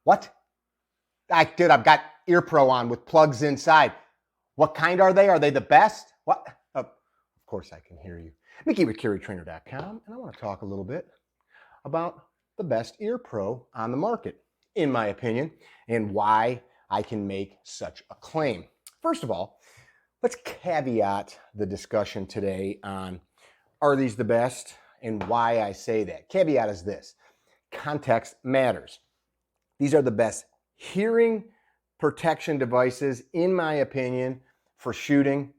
What? Dude, I've got Ear Pro on with plugs inside. What kind are they? Are they the best? What? Of course I can hear you. Mickey with CarryTrainer.com, and I want to talk a little bit about the best Ear Pro on the market, in my opinion, and why I can make such a claim. First of all, let's caveat the discussion today on are these the best and why I say that. Caveat is this: context matters. These are the best hearing protection devices, in my opinion, for shooting,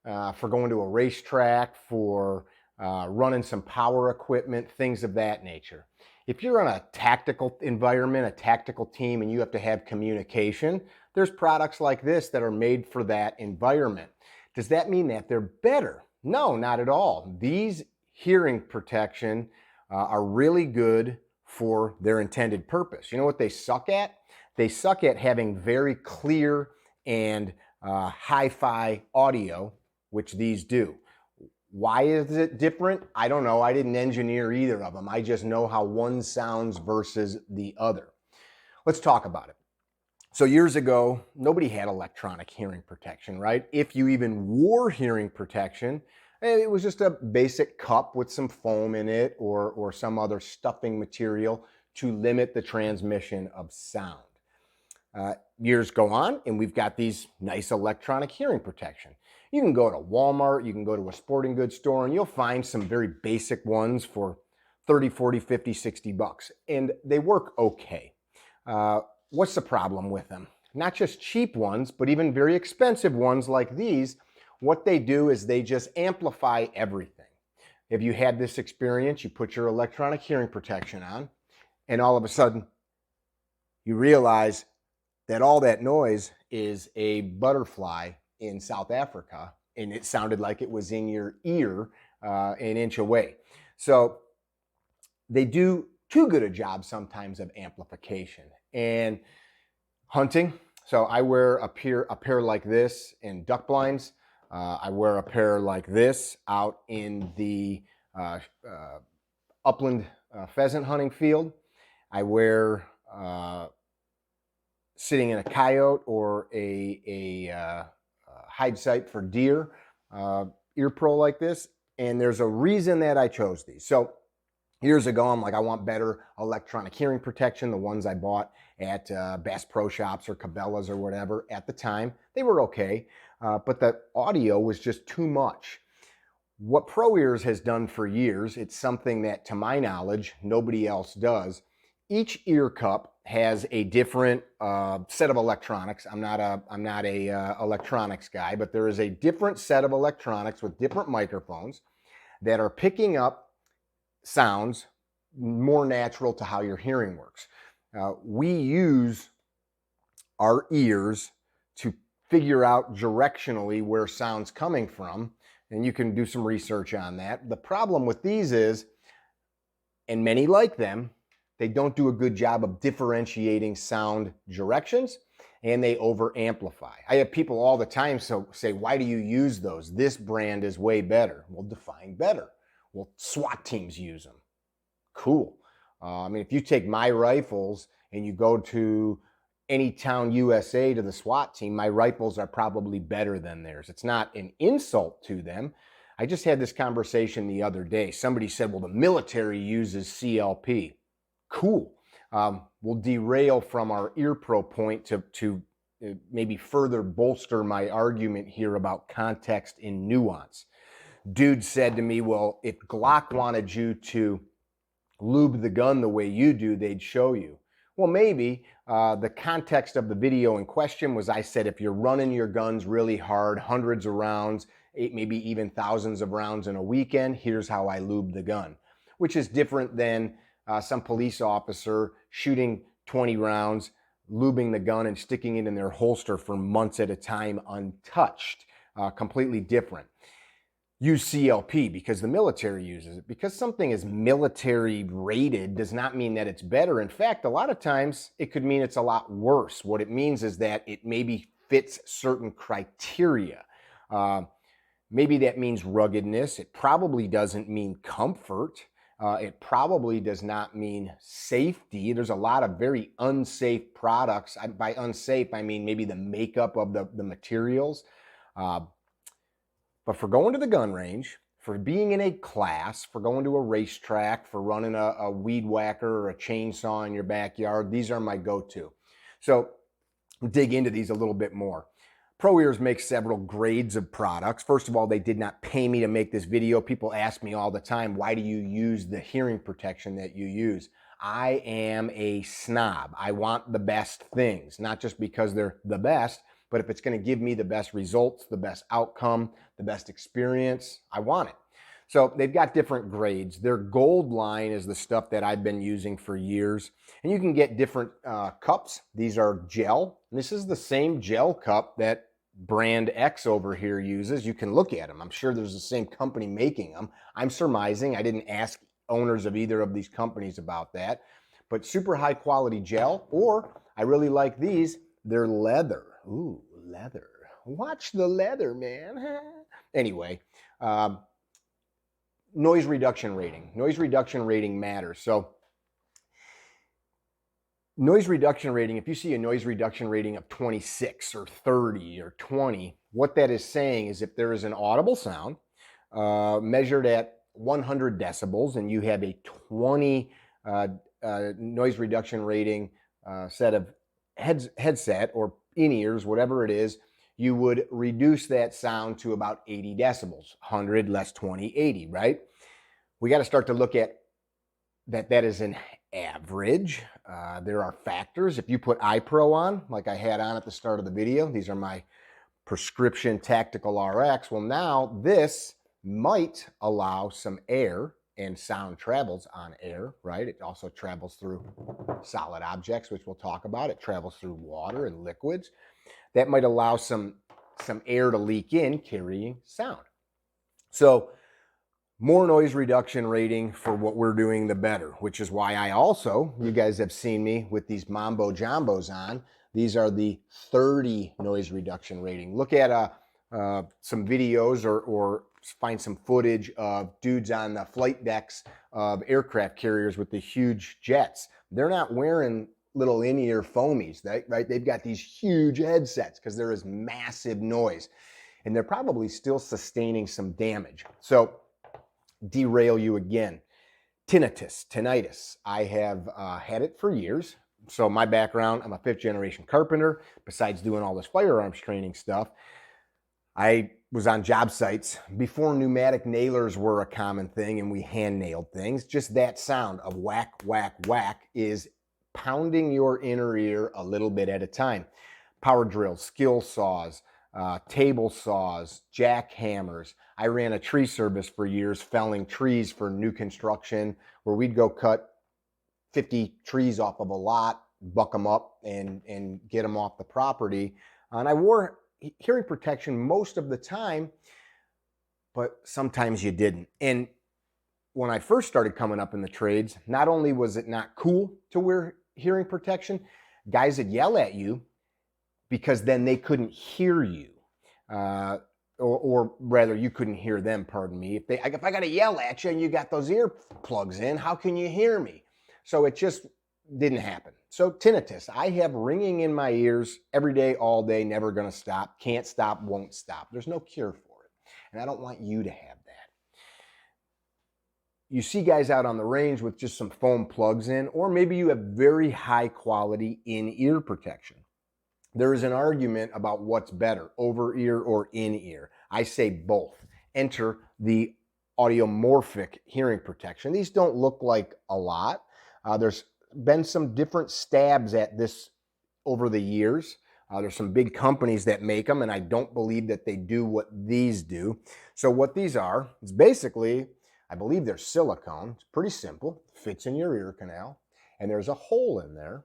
for going to a racetrack, for running some power equipment, things of that nature. If you're on a tactical environment, a tactical team, and you have to have communication, there's products like this that are made for that environment. Does that mean that they're better? No, not at all. These hearing protection are really good for their intended purpose. You know what they suck at? They suck at having very clear and hi-fi audio, which these do. Why is it different? I don't know. I didn't engineer either of them. I just know how one sounds versus the other. Let's talk about it. So years ago, nobody had electronic hearing protection, right? If you even wore hearing protection, it was just a basic cup with some foam in it or some other stuffing material to limit the transmission of sound. Years go on, and we've got these nice electronic hearing protection. You can go to Walmart, you can go to a sporting goods store, and you'll find some very basic ones for 30, 40, 50, 60 bucks, and they work okay. What's the problem with them? Not just cheap ones, but even very expensive ones like these. What they do is they just amplify everything. If you had this experience, you put your electronic hearing protection on, and all of a sudden, you realize that all that noise is a butterfly in South Africa, and it sounded like it was in your ear an inch away. So they do too good a job sometimes of amplification. And hunting, so I wear a pair like this in duck blinds. I wear a pair like this out in the upland pheasant hunting field. I wear sitting in a coyote or a hide site for deer, Ear Pro like this. And there's a reason that I chose these. So years ago, I'm like, I want better electronic hearing protection. The ones I bought at Bass Pro Shops or Cabela's or whatever at the time, they were okay, but the audio was just too much. What Pro Ears has done for years, it's something that, to my knowledge, nobody else does. Each ear cup has a different set of electronics. I'm not a electronics guy, but there is a different set of electronics with different microphones that are picking up sounds more natural to how your hearing works. We use our ears to figure out directionally where sound's coming from, and you can do some research on that. The problem with these is, and many like them, they don't do a good job of differentiating sound directions, and they over amplify. I have people all the time say, why do you use those? This brand is way better. Well, define better. Well, SWAT teams use them. Cool. I mean, if you take my rifles and you go to any town USA to the SWAT team, my rifles are probably better than theirs. It's not an insult to them. I just had this conversation the other day. Somebody said, well, the military uses CLP. Cool. We'll derail from our Ear Pro point to maybe further bolster my argument here about context and nuance. Dude said to me, well, if Glock wanted you to lube the gun the way you do, they'd show you. Well, maybe the context of the video in question was, I said, if you're running your guns really hard, hundreds of rounds, maybe even thousands of rounds in a weekend, here's how I lube the gun, which is different than some police officer shooting 20 rounds, lubing the gun and sticking it in their holster for months at a time untouched. Completely different. Use CLP because the military uses it. Because something is military rated does not mean that it's better. In fact, a lot of times it could mean it's a lot worse. What it means is that it maybe fits certain criteria. Maybe that means ruggedness. It probably doesn't mean comfort. It probably does not mean safety. There's a lot of very unsafe products. By unsafe, I mean maybe the makeup of the materials. But for going to the gun range, for being in a class, for going to a racetrack, for running a weed whacker or a chainsaw in your backyard, these are my go-to. So dig into these a little bit more. Pro Ears makes several grades of products. First of all, they did not pay me to make this video. People ask me all the time, why do you use the hearing protection that you use? I am a snob. I want the best things, not just because they're the best, but if it's going to give me the best results, the best outcome, the best experience, I want it. So they've got different grades. Their gold line is the stuff that I've been using for years. And you can get different cups. These are gel. This is the same gel cup that brand X over here uses. You can look at them. I'm sure there's the same company making them. I'm surmising. I didn't ask owners of either of these companies about that. But super high quality gel, or I really like these. They're leather. Ooh, leather. Watch the leather, man. Anyway, noise reduction rating. Noise reduction rating matters. So noise reduction rating, if you see a noise reduction rating of 26 or 30 or 20, what that is saying is if there is an audible sound measured at 100 decibels and you have a 20 noise reduction rating set of headset or in-ears, whatever it is, you would reduce that sound to about 80 decibels, 100 less 20, 80, right? We got to start to look at that is an average. There are factors. If you put iPro on, like I had on at the start of the video, these are my prescription tactical RX. Well, now this might allow some air, and sound travels on air, right? It also travels through solid objects, which we'll talk about. It travels through water and liquids. That might allow some air to leak in, carrying sound. So more noise reduction rating for what we're doing, the better, which is why I also, you guys have seen me with these Mambo Jambos on. These are the 30 noise reduction rating. Look at some videos or find some footage of dudes on the flight decks of aircraft carriers with the huge jets. They're not wearing little in-ear foamies, right? They've got these huge headsets because there is massive noise, and they're probably still sustaining some damage. So derail you again. Tinnitus. I have had it for years. So my background, I'm a 5th generation carpenter. Besides doing all this firearms training stuff, I was on job sites before pneumatic nailers were a common thing and we hand nailed things. Just that sound of whack, whack, whack is pounding your inner ear a little bit at a time. Power drills, skill saws, table saws, jackhammers. I ran a tree service for years, felling trees for new construction, where we'd go cut 50 trees off of a lot, buck them up, and get them off the property. And I wore hearing protection most of the time, but sometimes you didn't. And when I first started coming up in the trades, not only was it not cool to wear hearing protection, guys would yell at you because then they couldn't hear you. Or rather, you couldn't hear them, pardon me. If I got to yell at you and you got those ear plugs in, how can you hear me? So it just didn't happen. So tinnitus, I have ringing in my ears every day, all day, never going to stop, can't stop, won't stop. There's no cure for it. And I don't want you to have that. You see guys out on the range with just some foam plugs in, or maybe you have very high quality in-ear protection. There is an argument about what's better, over ear or in ear. I say both. Enter the audiomorphic hearing protection. These don't look like a lot. There's been some different stabs at this over the years. There's some big companies that make them, and I don't believe that they do what these do. So what these are, is basically, I believe they're silicone. It's pretty simple. Fits in your ear canal, and there's a hole in there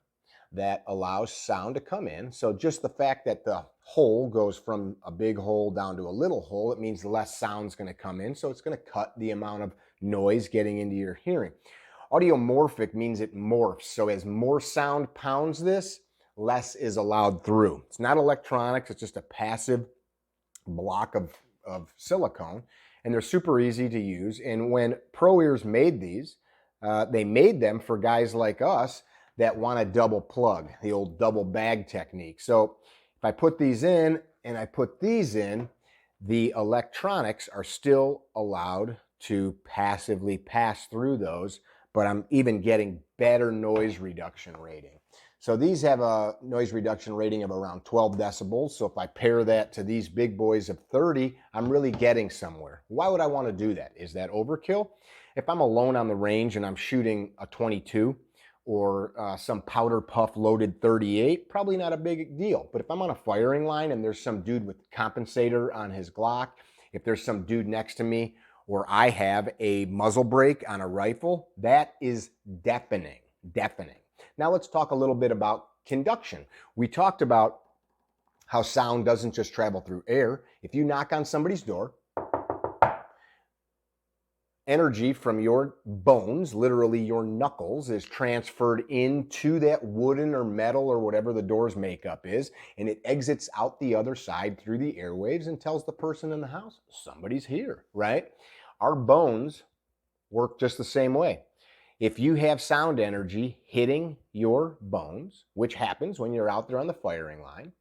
that allows sound to come in. So just the fact that the hole goes from a big hole down to a little hole, it means less sound's going to come in. So it's going to cut the amount of noise getting into your hearing. Audiomorphic means it morphs. So as more sound pounds this, less is allowed through. It's not electronics. It's just a passive block of silicone. and they're super easy to use. And when Pro Ears made these, they made them for guys like us that want a double plug, the old double bag technique. So if I put these in and I put these in, the electronics are still allowed to passively pass through those, but I'm even getting better noise reduction rating. So these have a noise reduction rating of around 12 decibels. So if I pair that to these big boys of 30, I'm really getting somewhere. Why would I want to do that? Is that overkill? If I'm alone on the range and I'm shooting a 22 or some powder puff loaded 38, probably not a big deal. But if I'm on a firing line and there's some dude with compensator on his Glock, if there's some dude next to me, or I have a muzzle brake on a rifle, that is deafening. Now let's talk a little bit about conduction. We talked about how sound doesn't just travel through air. If you knock on somebody's door, energy from your bones, literally your knuckles, is transferred into that wooden or metal or whatever the door's makeup is, and it exits out the other side through the airwaves and tells the person in the house, somebody's here, right? Our bones work just the same way. If you have sound energy hitting your bones, which happens when you're out there on the firing line,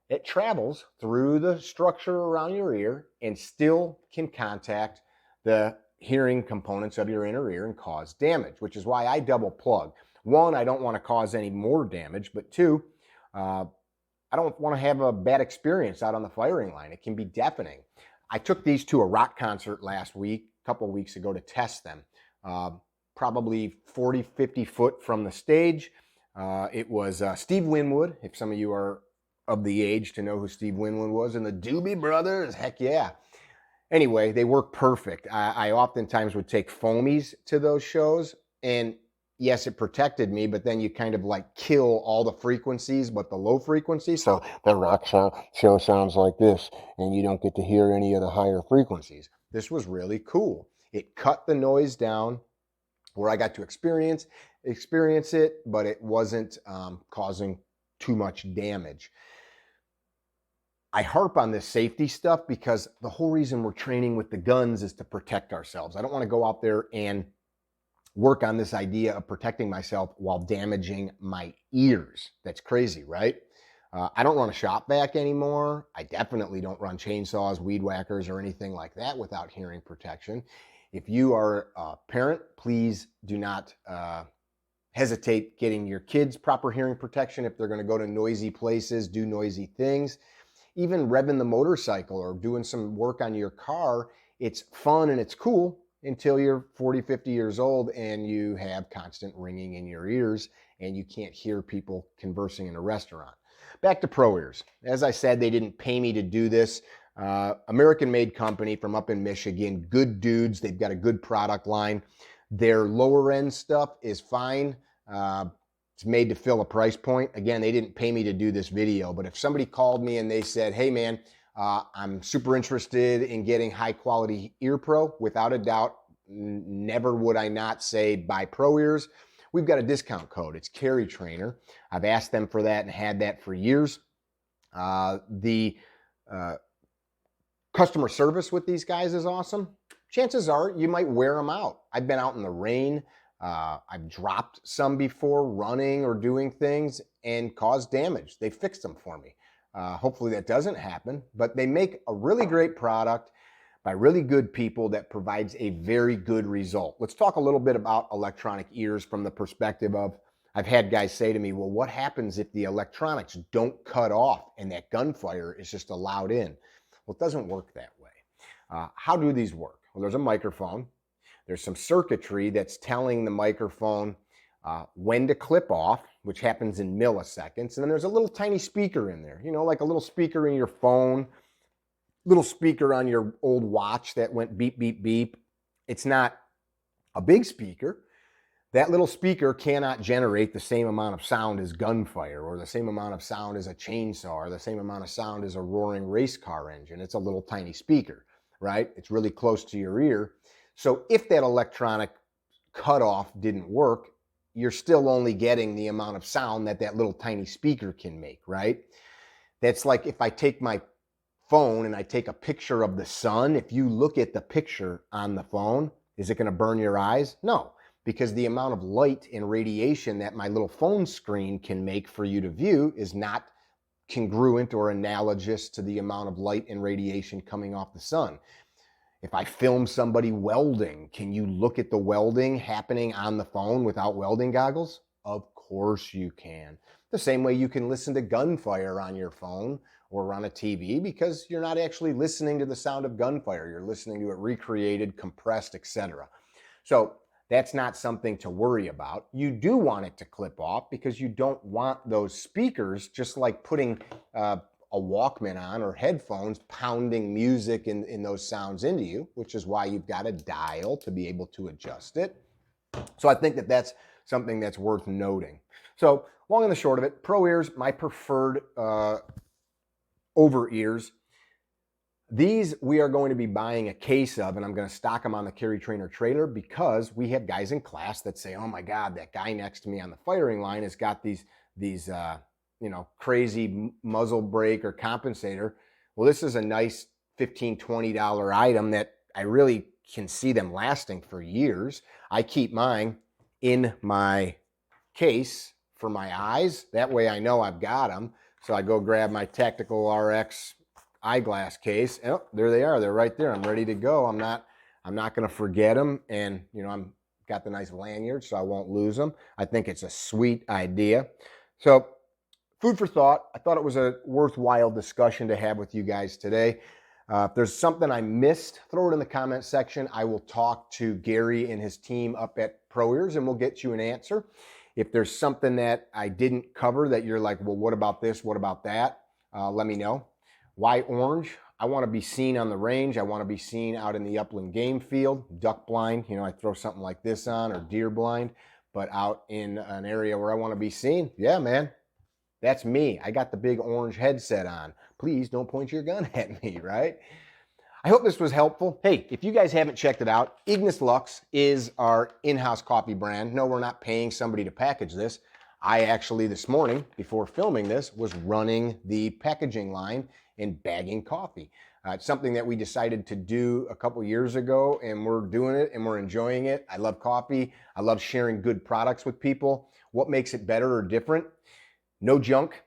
it travels through the structure around your ear and still can contact the hearing components of your inner ear and cause damage, which is why I double plug. One, I don't want to cause any more damage, but two, I don't want to have a bad experience out on the firing line. It can be deafening. I took these to a rock concert last week, a couple of weeks ago, to test them. Probably 40, 50 foot from the stage. It was Steve Winwood, if some of you are of the age to know who Steve Winwood was, and the Doobie Brothers, heck yeah. Anyway, they work perfect. I oftentimes would take foamies to those shows, and yes, it protected me, but then you kind of like kill all the frequencies but the low frequencies. So the rock show sounds like this, and you don't get to hear any of the higher frequencies. This was really cool. It cut the noise down where I got to experience it, but it wasn't causing too much damage. I harp on this safety stuff because the whole reason we're training with the guns is to protect ourselves. I don't want to go out there and work on this idea of protecting myself while damaging my ears. That's crazy, right? I don't run a shop vac anymore. I definitely don't run chainsaws, weed whackers, or anything like that without hearing protection. If you are a parent, please do not hesitate getting your kids proper hearing protection if they're going to go to noisy places, do noisy things. Even revving the motorcycle or doing some work on your car, it's fun and it's cool until you're 40, 50 years old and you have constant ringing in your ears and you can't hear people conversing in a restaurant. Back to Pro Ears. As I said, they didn't pay me to do this. American-made company from up in Michigan, good dudes. They've got a good product line. Their lower-end stuff is fine. It's made to fill a price point. Again, they didn't pay me to do this video, but if somebody called me and they said, hey man, I'm super interested in getting high quality ear pro, without a doubt, never would I not say buy Pro Ears. We've got a discount code. It's CarryTrainer. I've asked them for that and had that for years. The customer service with these guys is awesome. Chances are you might wear them out. I've been out in the rain. I've dropped some before running or doing things and caused damage. They fixed them for me. Hopefully that doesn't happen, but they make a really great product by really good people that provides a very good result. Let's talk a little bit about electronic ears from the perspective of, I've had guys say to me, well, what happens if the electronics don't cut off and that gunfire is just allowed in? Well, it doesn't work that way. How do these work? Well, there's a microphone. There's some circuitry that's telling the microphone when to clip off, which happens in milliseconds. And then there's a little tiny speaker in there, you know, like a little speaker in your phone, little speaker on your old watch that went beep, beep, beep. It's not a big speaker. That little speaker cannot generate the same amount of sound as gunfire or the same amount of sound as a chainsaw or the same amount of sound as a roaring race car engine. It's a little tiny speaker, right? It's really close to your ear. So if that electronic cutoff didn't work, you're still only getting the amount of sound that that little tiny speaker can make, right? That's like if I take my phone and I take a picture of the sun, if you look at the picture on the phone, is it going to burn your eyes? No, because the amount of light and radiation that my little phone screen can make for you to view is not congruent or analogous to the amount of light and radiation coming off the sun. If I film somebody welding, can you look at the welding happening on the phone without welding goggles? Of course you can. The same way you can listen to gunfire on your phone or on a TV, because you're not actually listening to the sound of gunfire. You're listening to it recreated, compressed, etc. So that's not something to worry about. You do want it to clip off because you don't want those speakers, just like putting a Walkman on or headphones, pounding music in those sounds into you, which is why you've got a dial to be able to adjust it. So I think that that's something that's worth noting. So long and the short of it, Pro Ears, my preferred over ears. These we are going to be buying a case of, and I'm going to stock them on the CarryTrainer trailer, because we have guys in class that say, oh my God, that guy next to me on the firing line has got these crazy muzzle brake or compensator. Well, this is a nice $15, $20 item that I really can see them lasting for years. I keep mine in my case for my eyes. That way I know I've got them. So I go grab my Tactical RX eyeglass case. Oh, there they are. They're right there. I'm ready to go. I'm not going to forget them. And, I'm got the nice lanyard, so I won't lose them. I think it's a sweet idea. So food for thought. I thought it was a worthwhile discussion to have with you guys today. If there's something I missed, throw it in the comment section. I will talk to Gary and his team up at Pro Ears, and we'll get you an answer. If there's something that I didn't cover that you're like, well, what about this? What about that? Let me know. Why orange? I want to be seen on the range. I want to be seen out in the upland game field, duck blind. I throw something like this on, or deer blind, but out in an area where I want to be seen. Yeah, man. That's me. I got the big orange headset on. Please don't point your gun at me, right? I hope this was helpful. Hey, if you guys haven't checked it out, Ignis Lux is our in-house coffee brand. No, we're not paying somebody to package this. I actually, this morning, before filming this, was running the packaging line and bagging coffee. It's something that we decided to do a couple years ago, and we're doing it and we're enjoying it. I love coffee. I love sharing good products with people. What makes it better or different? No junk,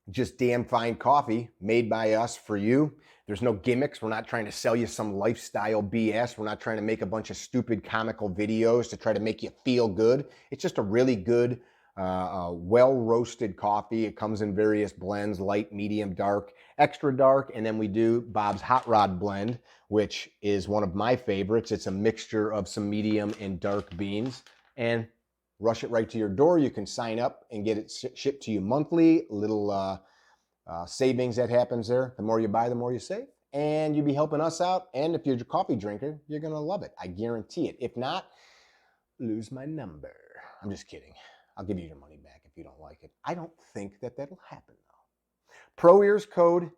just damn fine coffee made by us for you. There's no gimmicks. We're not trying to sell you some lifestyle BS. We're not trying to make a bunch of stupid comical videos to try to make you feel good. It's just a really good, well-roasted coffee. It comes in various blends: light, medium, dark, extra dark, and then we do Bob's Hot Rod blend, which is one of my favorites. It's a mixture of some medium and dark beans, and rush it right to your door. You can sign up and get it shipped to you monthly. Little savings that happens there. The more you buy, the more you save, and you'll be helping us out. And if you're a coffee drinker, you're going to love it. I guarantee it. If not, lose my number. I'm just kidding. I'll give you your money back if you don't like it. I don't think that that'll happen, though. Pro Ears code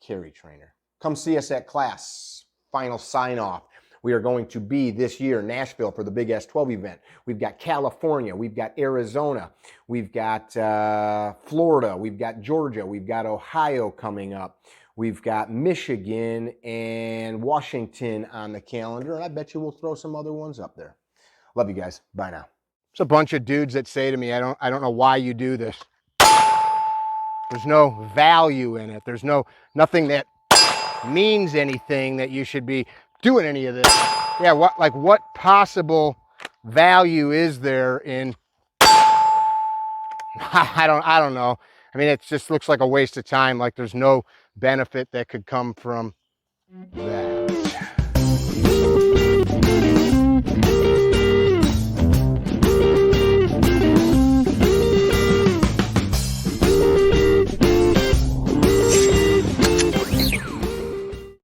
CarryTrainer. Come see us at class. Final sign-off. We are going to be this year in Nashville for the Big S12 event. We've got California, we've got Arizona, we've got Florida, we've got Georgia, we've got Ohio coming up, we've got Michigan and Washington on the calendar, and I bet you we'll throw some other ones up there. Love you guys. Bye now. It's a bunch of dudes that say to me, I don't know why you do this. There's no value in it. There's nothing that means anything that you should be doing any of this. Yeah, what possible value is there in I don't know. I mean, it just looks like a waste of time, like there's no benefit that could come from that.